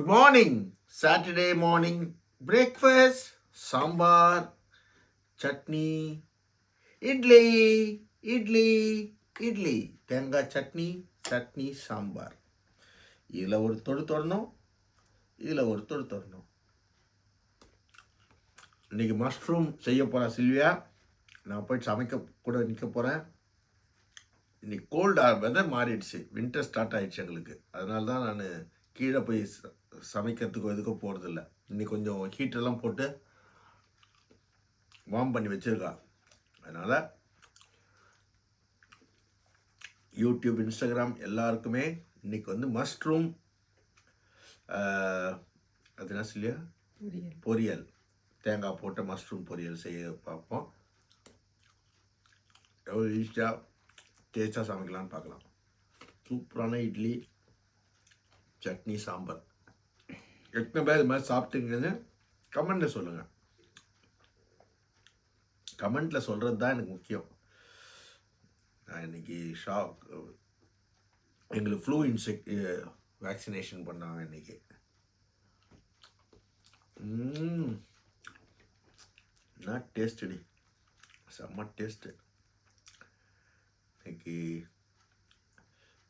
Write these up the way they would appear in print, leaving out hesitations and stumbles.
Good morning. Saturday morning breakfast. Sambar, chutney, idli, idli, idli. தேங்காய் சட்னி சாம்பார். இதில் ஒரு தொடு தொடணும், இதில் ஒரு தொடு தொடணும். இன்னைக்கு மஷ்ரூம் செய்ய போகிறேன் சில்வியா. நான் போய் சமைக்க கூட நிற்க போகிறேன். இன்னைக்கு கோல்டு வெதர் மாறிடுச்சு, வின்டர் ஸ்டார்ட் ஆகிடுச்சு எங்களுக்கு. அதனால தான் நான் கீழே போய் சமைக்கிறதுக்கோ எதுக்கோ போகிறதில்ல. இன்னைக்கு கொஞ்சம் ஹீட்டெல்லாம் போட்டு வார்ம் பண்ணி வச்சுருக்கா. அதனால் யூடியூப், இன்ஸ்டாகிராம் எல்லாருக்குமே இன்னைக்கு மஷ்ரூம் அது என்ன சொல்லியா பொரியல், தேங்காய் போட்ட மஷ்ரூம் பொரியல் செய்ய பார்ப்போம். எவ்வளோ ஈஸியாக டேஸ்ட்டாக சமைக்கலான்னு பார்க்கலாம். சூப்பரான இட்லி, சட்னி, சாம்பார். எத்தனை பேர் இது மாதிரி சாப்பிட்டீங்கன்னு கமெண்ட்டில் சொல்லுங்கள். கமெண்ட்டில் சொல்கிறது தான் எனக்கு முக்கியம். நான் இன்றைக்கி எங்களுக்கு ஃப்ளூ வேக்சினேஷன் பண்ணாங்க இன்றைக்கி. என்ன டேஸ்ட்டுடி, செம்ம டேஸ்ட்டு. இன்னைக்கு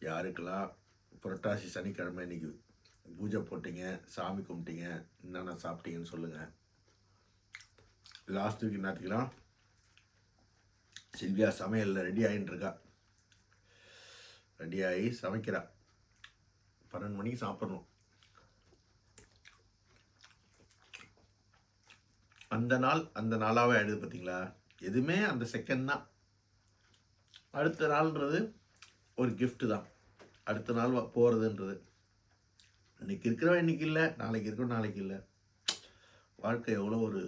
யாருக்கெல்லாம் புரட்டாசி சனிக்கிழமை இன்னைக்கு பூஜை போட்டீங்க, சாமி கும்பிட்டீங்க, என்னென்ன சாப்பிட்டீங்கன்னு சொல்லுங்கள். லாஸ்ட் வீக் என்னத்துக்கலாம் சில்வியா சமையலில் ரெடி ஆகிட்டு இருக்கா. ரெடி ஆகி சமைக்கிறா. 12 மணிக்கு சாப்பிட்ணும். அந்த நாளாகவே ஆகிடுது பார்த்தீங்களா. எதுவுமே அந்த செகண்ட் தான். அடுத்த நாள்ன்றது ஒரு கிஃப்ட் தான். அடுத்த நாள் போகிறதுன்றது. இன்னைக்கு இருக்கிறவன் இன்னைக்கு இல்லை, நாளைக்கு இருக்கிறோம் நாளைக்கு இல்லை. வாழ்க்கை எவ்வளோ ஒரு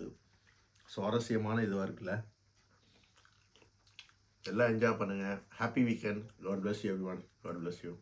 சுவாரஸ்யமான இதுவாக இருக்குல்ல. எல்லாம் என்ஜாய் பண்ணுங்கள். Happy weekend. God bless you everyone. God bless you.